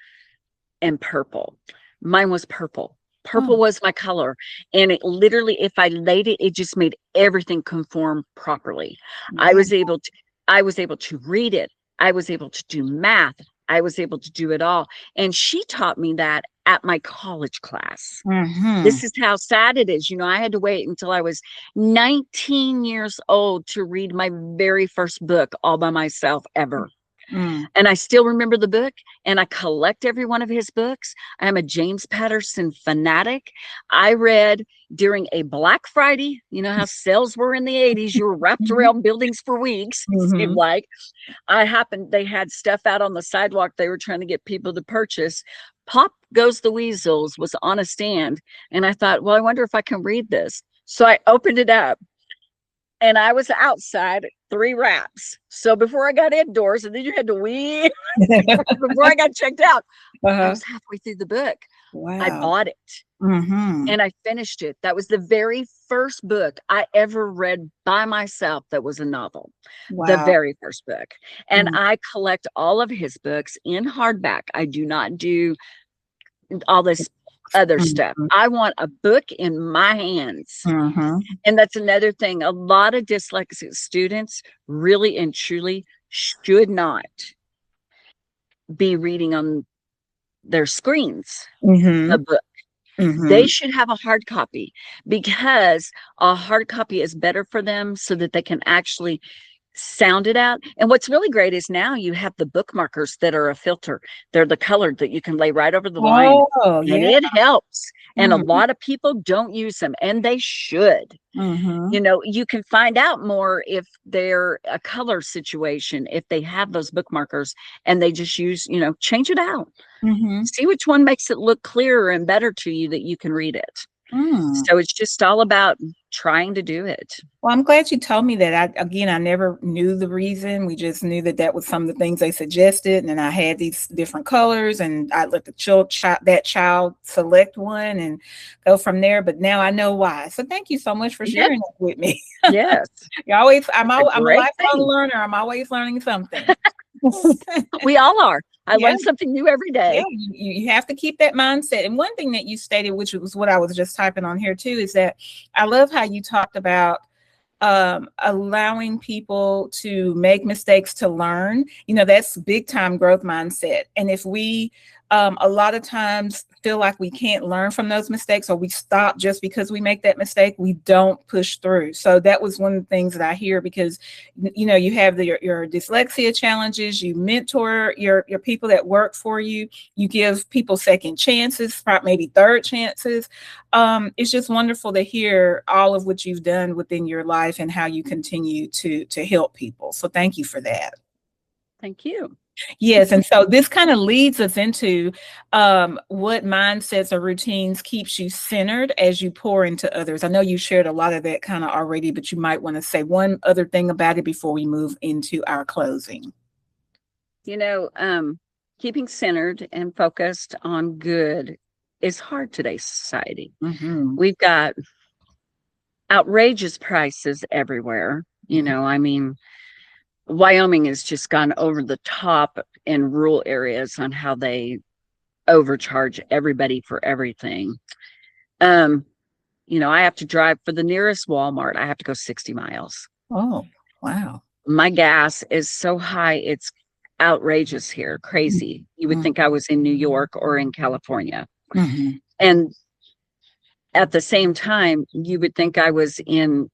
and purple. Mine was purple. Purple Oh, was my color. And it literally, if I laid it, it just made everything conform properly. I wow. was able to, I was able to read it. I was able to do math. I was able to do it all. And she taught me that at my college class. Hmm. This is how sad it is. I had to wait until I was 19 years old to read my very first book all by myself ever. Mm. And I still remember the book, and I collect every one of his books. I'm a James Patterson fanatic. I read during a Black Friday, you know how sales were in the 80s. You were wrapped Mhm. around buildings for weeks, it seemed Mhm. like. They had stuff out on the sidewalk they were trying to get people to purchase. Pop Goes the Weasels was on a stand. And I thought, well, I wonder if I can read this. So I opened it up, and I was outside 3 wraps. So before I got indoors, and then you had to weave before I got checked out, I Uh-huh. was halfway through the book. I Wow. bought it Hmm. and I finished it. That was the very first book I ever read by myself that was a novel, the Wow. very first book. And Mm. I collect all of his books in hardback. I do not do all this other stuff. Mhm. I want a book in my hands. Mhm. And that's another thing. A lot of dyslexic students really and truly should not be reading on their screens a Mhm. book. They Mhm. should have a hard copy, because a hard copy is better for them so that they can actually sound it out. And what's really great is now you have the bookmarkers that are a filter. They're the colored that you can lay right over the line. Oh, And yeah. it helps. And a Mm-hmm. lot of people don't use them, and they should. Mm-hmm. You can find out more if they're a color situation, if they have those bookmarkers and they just use, change it out. Mm-hmm. See which one makes it look clearer and better to you that you can read it. Mm. So it's just all about trying to do it. Well, I'm glad you told me that. I never knew the reason. We just knew that that was some of the things they suggested, and then I had these different colors, and I let the child select one and go from there. But now I know why. So thank you so much for Yep. sharing that with me. Yes. I'm a Great lifelong thing. learner. I'm always learning something. We all are. I Yeah. learn something new every Yeah, day. you have to keep that mindset. And one thing that you stated, which was what I was just typing on here too, is that I love how you talked about allowing people to make mistakes to learn. That's big time growth mindset. And if we a lot of times feel like we can't learn from those mistakes, or we stop just because we make that mistake, we don't push through. So that was one of the things that I hear, because you have your dyslexia challenges, you mentor your people that work for you, you give people second chances, maybe third chances. It's just wonderful to hear all of what you've done within your life and how you continue to help people. So thank you for that. Thank you. Yes, and so this kind of leads us into what mindsets or routines keeps you centered as you pour into others. I know you shared a lot of that kind of already, but you might want to say one other thing about it before we move into our closing. Keeping centered and focused on good is hard today's society. Mm-hmm. We've got outrageous prices everywhere. I mean, Wyoming has just gone over the top in rural areas on how they overcharge everybody for everything. I have to drive for the nearest Walmart. I have to go 60 miles. Oh, wow. My gas is so high, it's outrageous here, crazy. You would think I was in New York or in California. Mm-hmm. And at the same time, you would think I was in,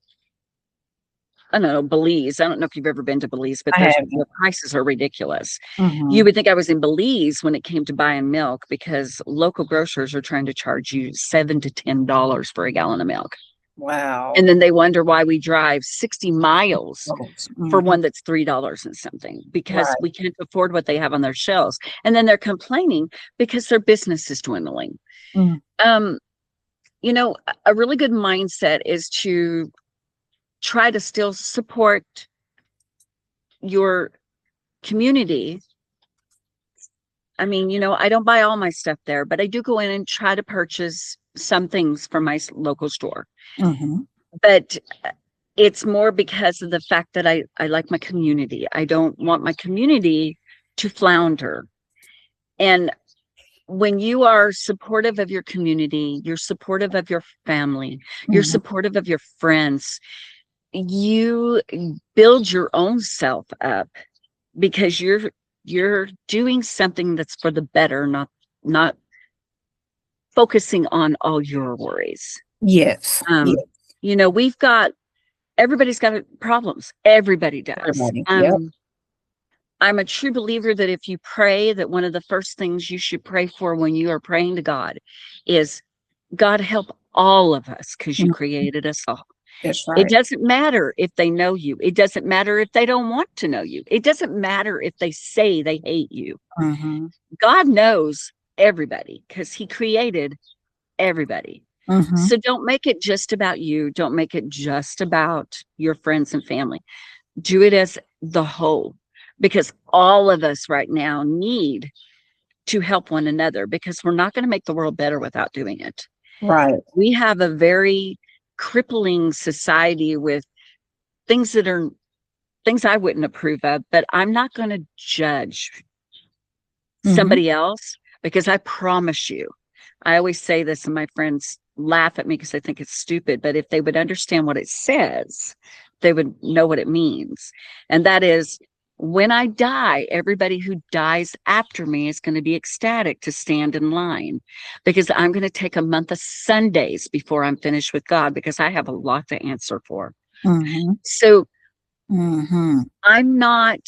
I don't know, Belize. I don't know if you've ever been to Belize, but I have. the prices are ridiculous. Mm-hmm. You would think I was in Belize when it came to buying milk, because local grocers are trying to charge you $7 to $10 for a gallon of milk. Wow. And then they wonder why we drive 60 miles for Mm-hmm. one that's $3 and something, because Right. we can't afford what they have on their shelves. And then they're complaining because their business is dwindling. Mm. Um, a really good mindset is to try to still support your community. I mean, I don't buy all my stuff there, but I do go in and try to purchase some things from my local store. Mm-hmm. But it's more because of the fact that I like my community. I don't want my community to flounder. And when you are supportive of your community, you're supportive of your family, you're Mm-hmm. supportive of your friends, you build your own self up, because you're doing something that's for the better, not focusing on all your worries. Yes. Um, Yes. we've got everybody's got problems. Everybody does. Everybody. Yep. I'm a true believer that if you pray, that one of the first things you should pray for when you are praying to God is, God, help all of us, because you Mm. created us all. That's It right. doesn't matter if they know you. It doesn't matter if they don't want to know you. It doesn't matter if they say they hate you. Mm-hmm. God knows everybody, because he created everybody. Mm-hmm. So don't make it just about you. Don't make it just about your friends and family. Do it as the whole, because all of us right now need to help one another, because we're not going to make the world better without doing it. Right. We have a very crippling society with things that are things I wouldn't approve of, but I'm not going to judge Mm-hmm. somebody else, because I promise you, I always say this and my friends laugh at me because they think it's stupid, but if they would understand what it says, they would know what it means. And that is, when I die, everybody who dies after me is going to be ecstatic to stand in line, because I'm going to take a month of Sundays before I'm finished with God, because I have a lot to answer for. Mm-hmm. So Mm-hmm. I'm not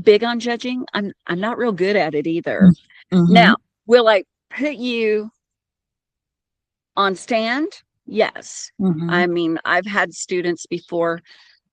big on judging. I'm not real good at it either. Mm-hmm. Now, will I put you on stand? Yes. Mm-hmm. I mean, I've had students before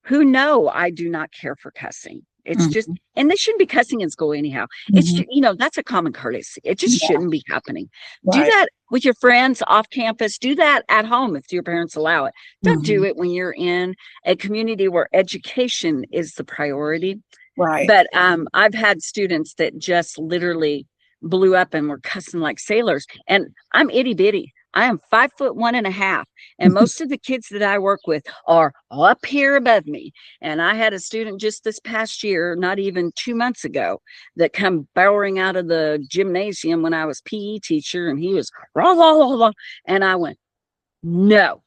who know I do not care for cussing. It's just, Mm-hmm. and they shouldn't be cussing in school anyhow. It's Mm-hmm. just, that's a common courtesy. It just Yeah. shouldn't be happening. Do Right. that with your friends off campus. Do that at home if your parents allow it. Don't do Mm-hmm. it when you're in a community where education is the priority. Right. But I've had students that just literally blew up and were cussing like sailors. And I'm itty bitty. I am 5'1.5". And most of the kids that I work with are up here above me. And I had a student just this past year, not even 2 months ago, that come bowering out of the gymnasium when I was PE teacher, and he was rah, rah, rah, rah. And I went, no.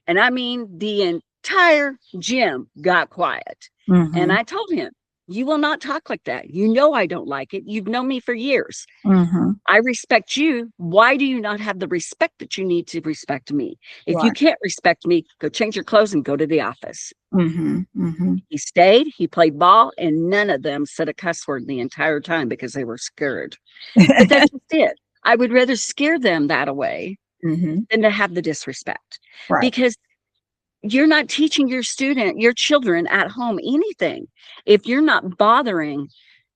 And I mean, the entire gym got quiet. And Mm-hmm. I told him, you will not talk like that. You know, I don't like it. You've known me for years. Mm-hmm. I respect you. Why do you not have the respect that you need to respect me? If you Right. can't respect me, go change your clothes and go to the office. Mm-hmm. Mm-hmm. He stayed, he played ball, and none of them said a cuss word the entire time because they were scared. But that's just it. I would rather scare them that away Mm-hmm. than to have the disrespect, Right. because you're not teaching your children at home anything if you're not bothering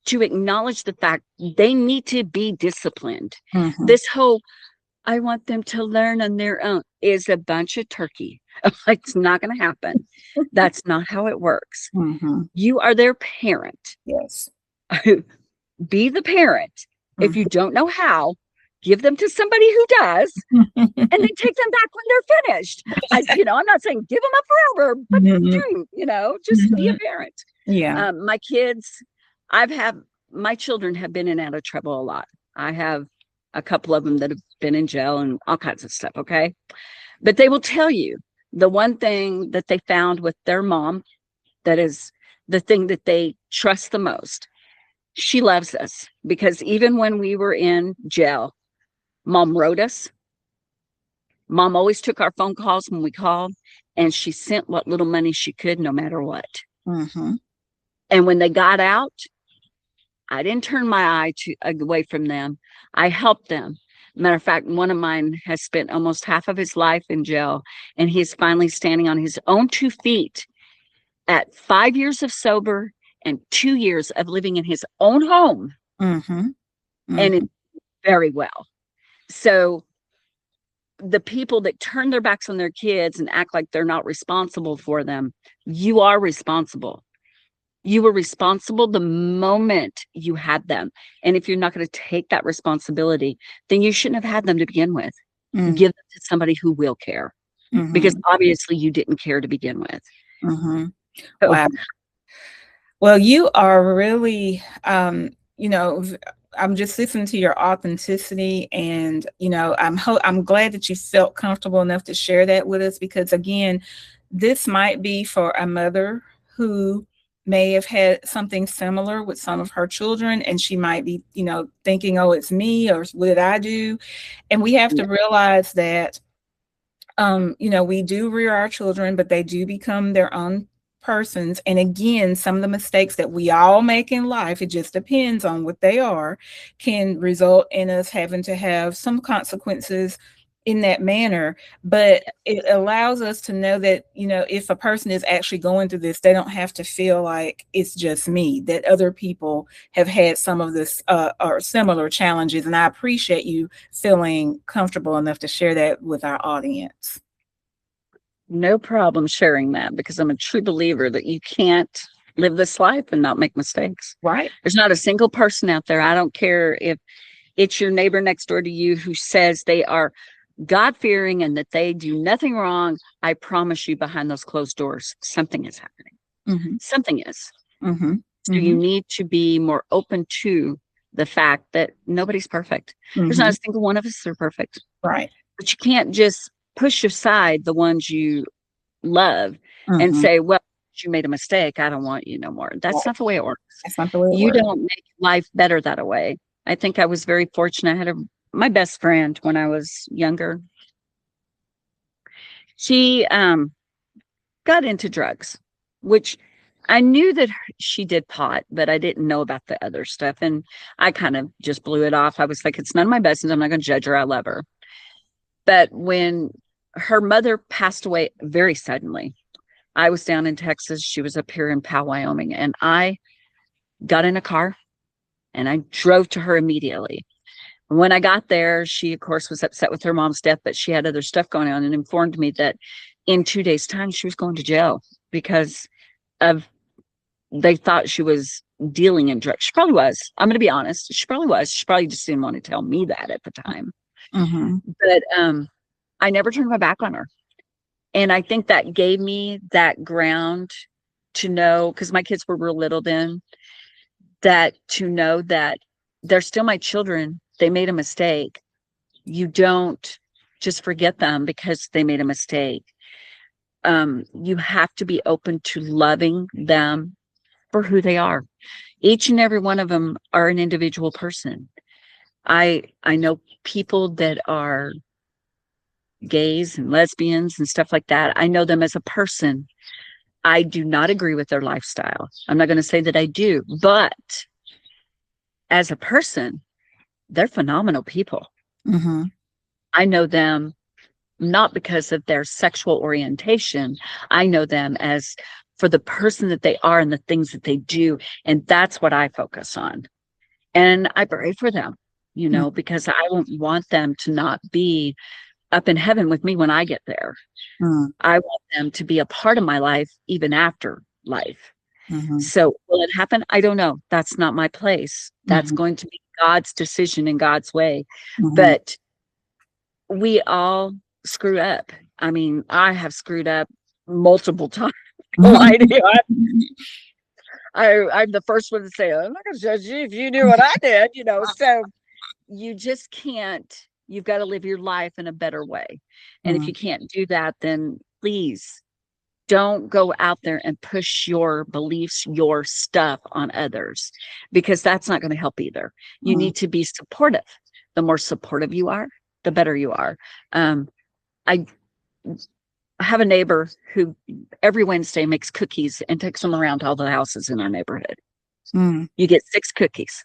to acknowledge the fact they need to be disciplined. Mm-hmm. This whole I want them to learn on their own is a bunch of turkey. It's not going to happen. That's not how it works. Mm-hmm. You are their parent. Yes. Be the parent. If you Mm-hmm. don't know how, give them to somebody who does, and then take them back when they're finished. I'm not saying give them up forever, but Mm-hmm. just be a Mm-hmm. parent. Yeah. My kids, I've had my children have been in and out of trouble a lot. I have a couple of them that have been in jail and all kinds of stuff. Okay. But they will tell you the one thing that they found with their mom, that is the thing that they trust the most. She loves us, because even when we were in jail, mom wrote us. Mom always took our phone calls when we called, and she sent what little money she could, no matter what. Mm-hmm. And when they got out, I didn't turn my eye away from them. I helped them. Matter of fact, one of mine has spent almost half of his life in jail, and he's finally standing on his own 2 feet at 5 years of sober and 2 years of living in his own home, Mm-hmm. and Mm-hmm. it's very well. So the people that turn their backs on their kids and act like they're not responsible for them, you are responsible. You were responsible the moment you had them. And if you're not going to take that responsibility, then you shouldn't have had them to begin with. Mm-hmm. Give them to somebody who will care, because Mm-hmm. obviously you didn't care to begin with. Mm-hmm. So, Wow. Well, you are really, I'm just listening to your authenticity, and I'm glad that you felt comfortable enough to share that with us, because again, this might be for a mother who may have had something similar with some of her children, and she might be, thinking, "Oh, it's me," or "What did I do?" And we have to yeah. realize that we do rear our children, but they do become their own persons. And again, some of the mistakes that we all make in life, it just depends on what they are, can result in us having to have some consequences in that manner. But it allows us to know that, if a person is actually going through this, they don't have to feel like it's just me, that other people have had some of this or similar challenges. And I appreciate you feeling comfortable enough to share that with our audience. No problem sharing that, because I'm a true believer that you can't live this life and not make mistakes. Right. There's not a single person out there. I don't care if it's your neighbor next door to you who says they are God-fearing and that they do nothing wrong. I promise you, behind those closed doors, something is happening. Mm-hmm. Something is. Mm-hmm. So you need to be more open to the fact that nobody's perfect. There's not Mm-hmm. a single one of us that are perfect. Right. But you can't just push aside the ones you love and Mm-hmm. say, well, you made a mistake, I don't want you no more. That's Right. not the way it works. That's not the way it You works. don't make life better that way. I think I was very fortunate. I had my best friend when I was younger. She got into drugs. which I knew that she did pot, but I didn't know about the other stuff. And I kind of just blew it off. I was like, it's none of my business. I'm not going to judge her. I love her. But when her mother passed away very suddenly, I was down in Texas. She was up here in Powell, Wyoming. And I got in a car and I drove to her immediately. When I got there, she, of course, was upset with her mom's death, but she had other stuff going on and informed me that in 2 days' time, she was going to jail because of they thought she was dealing in drugs. She probably was. I'm going to be honest. She probably was. She probably just didn't want to tell me that at the time. Mm-hmm. But I never turned my back on her. And I think that gave me that ground to know, because my kids were real little then, that to know that they're still my children. They made a mistake. You don't just forget them because they made a mistake. You have to be open to loving them for who they are. Each and every one of them are an individual person. I know people that are gays and lesbians and stuff like that. I know them as a person. I do not agree with their lifestyle. I'm not going to say that I do, but as a person, they're phenomenal people. Mm-hmm. I know them not because of their sexual orientation. I know them as for the person that they are and the things that they do. And that's what I focus on. And I pray for them, because I won't want them to not be up in heaven with me when I get there. Mm-hmm. I want them to be a part of my life, even after life. Mm-hmm. So will it happen? I don't know. That's not my place. That's Mm-hmm. going to be God's decision in God's way. Mm-hmm. But we all screw up. I mean, I have screwed up multiple times. I'm the first one to say, I'm not going to judge you if you knew what I did, So you just can't. You've got to live your life in a better way. And if you can't do that, then please don't go out there and push your beliefs, your stuff on others, because that's not going to help either. You need to be supportive. The more supportive you are, the better you are. I have a neighbor who every Wednesday makes cookies and takes them around to all the houses in our neighborhood. You get 6 cookies,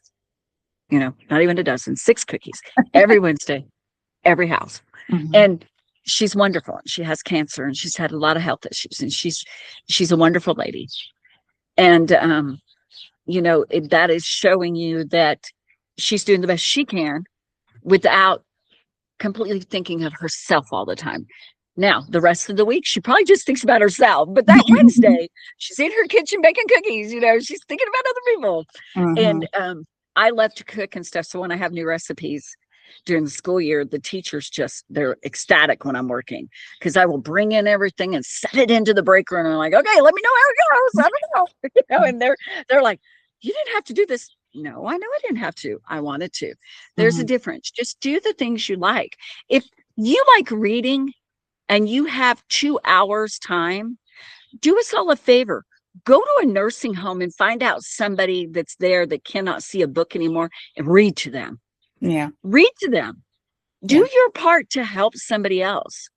not even a dozen, 6 cookies every Wednesday, every house. And she's wonderful. She has cancer and she's had a lot of health issues, and she's a wonderful lady. And, that is showing you that she's doing the best she can without completely thinking of herself all the time. Now, the rest of the week, she probably just thinks about herself. But that Wednesday, she's in her kitchen baking cookies. She's thinking about other people. And I love to cook and stuff. So when I have new recipes during the school year, the teachers they're ecstatic when I'm working, because I will bring in everything and set it into the break room. And I'm like, okay, let me know how it goes. I don't know. And they're like, you didn't have to do this. No, I know I didn't have to. I wanted to. There's a difference. Just do the things you like. If you like reading and you have 2 hours time, do us all a favor. Go to a nursing home and find out somebody that's there that cannot see a book anymore and read to them. Yeah. Read to them. Do your part to help somebody else,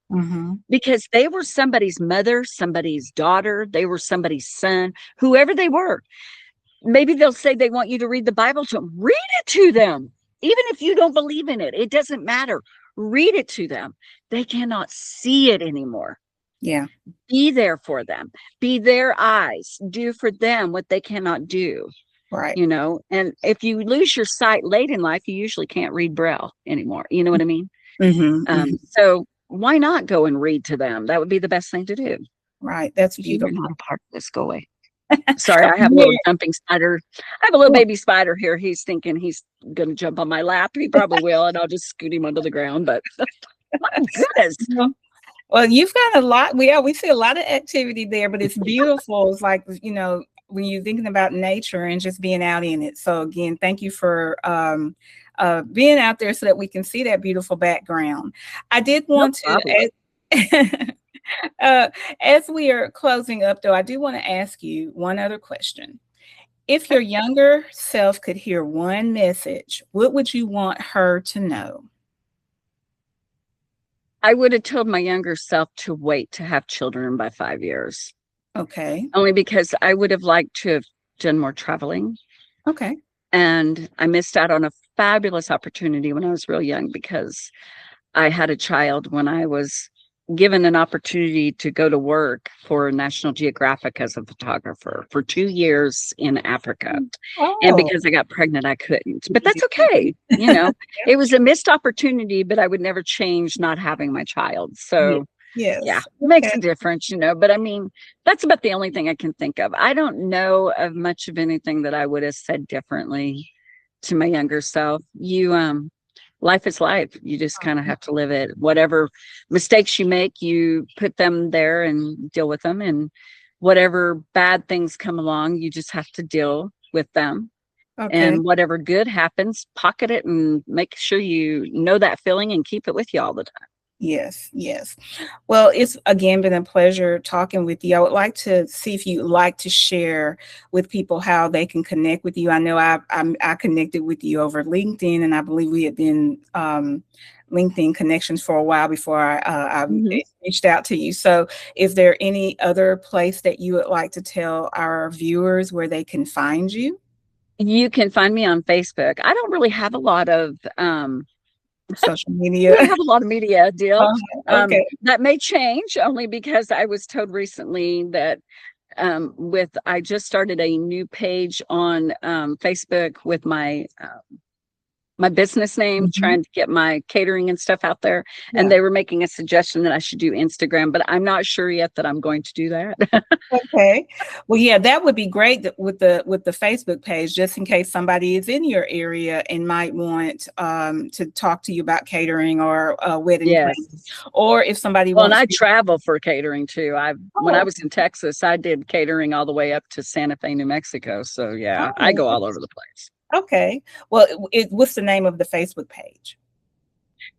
because they were somebody's mother, somebody's daughter, they were somebody's son, whoever they were. Maybe they'll say they want you to read the Bible to them. Read it to them. Even if you don't believe in it, it doesn't matter. Read it to them. They cannot see it anymore. Yeah. Be there for them. Be their eyes. Do for them what they cannot do. Right. And if you lose your sight late in life, you usually can't read Braille anymore. You know what I mean? So why not go and read to them? That would be the best thing to do. Right. That's You're beautiful. not a part of this. Go away. Sorry, I have a little jumping spider. I have a little baby spider here. He's thinking he's going to jump on my lap. He probably will, and I'll just scoot him under the ground. But my goodness. Well, you've got a lot. We see a lot of activity there, but it's beautiful. It's like, when you're thinking about nature and just being out in it. So again, thank you for being out there so that we can see that beautiful background. I did want to, as we are closing up though, I do want to ask you one other question. If your younger self could hear one message, what would you want her to know? I would have told my younger self to wait to have children by 5 years. Okay. only because I would have liked to have done more traveling. Okay. And I missed out on a fabulous opportunity when I was real young because I had a child when I was given an opportunity to go to work for National Geographic as a photographer for 2 years in Africa. And Oh, because I got pregnant, I couldn't. But that's okay. You know, it was a missed opportunity, but I would never change not having my child. yeah. So yeah, Yes. it makes Okay. a difference, you know. But I mean, that's about the only thing I can think of. I don't know of much of anything that I would have said differently to my younger self. Life is life. You just kind of have to live it. Whatever mistakes you make, you put them there and deal with them. And whatever bad things come along, you just have to deal with them. Okay. And whatever good happens, pocket it and make sure you know that feeling and keep it with you all the time. Yes, yes. Well, it's again been a pleasure talking with you. I would like to see if you'd like to share with people how they can connect with you. I know I connected with you over LinkedIn, and I believe we had been LinkedIn connections for a while before I Mhm. reached out to you. So, is there any other place that you would like to tell our viewers where they can find you? You can find me on Facebook. I don't really have a lot of Social I media. don't have a lot of media deal. Okay. That may change only because I was told recently that with I just started a new page on Facebook with my business name, Mhm. trying to get my catering and stuff out there. And Yeah. they were making a suggestion that I should do Instagram, but I'm not sure yet that I'm going to do that. Okay. Well, yeah, that would be great with the Facebook page, just in case somebody is in your area and might want to talk to you about catering or wedding planning, Yes. or if somebody Well, and wants I to. travel for catering too. I When I Oh, was in Texas, I did catering all the way up to Santa Fe, New Mexico. So yeah, I oh, go all over the place. okay. Well, what's the name of the Facebook page?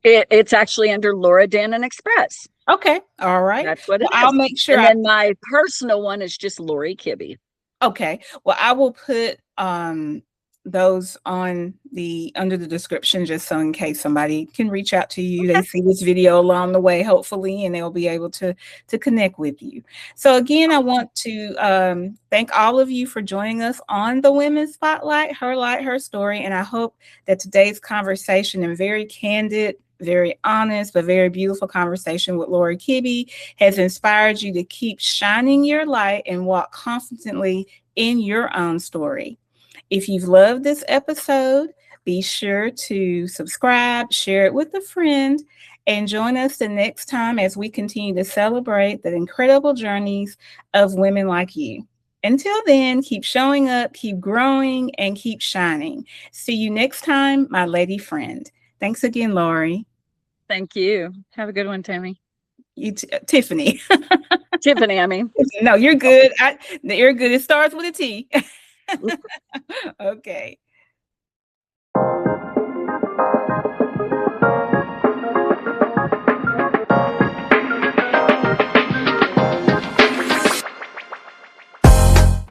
It's actually under Laura Dannon Express. Okay. All right. That's what Well, it I'll is. make sure And I. then my personal one is just Lori Kibbey. Okay. Well, I will put those on the under the description just so in case somebody can reach out to you. They Okay. see this video along the way, hopefully, and they'll be able to connect with you. So again, I want to thank all of you for joining us on the Women's Spotlight, Her Light, Her Story. And I hope that today's conversation and very candid, very honest, but very beautiful conversation with Lori Kibbey has inspired you to keep shining your light and walk confidently in your own story. If you've loved this episode, be sure to subscribe, share it with a friend, and join us the next time as we continue to celebrate the incredible journeys of women like you. Until then, keep showing up, keep growing, and keep shining. See you next time, my lady friend. Thanks again, Lori. Thank you. Have a good one, Tammy. Tiffany. Tiffany, I mean. No, you're good. You're good. It starts with a T. Okay.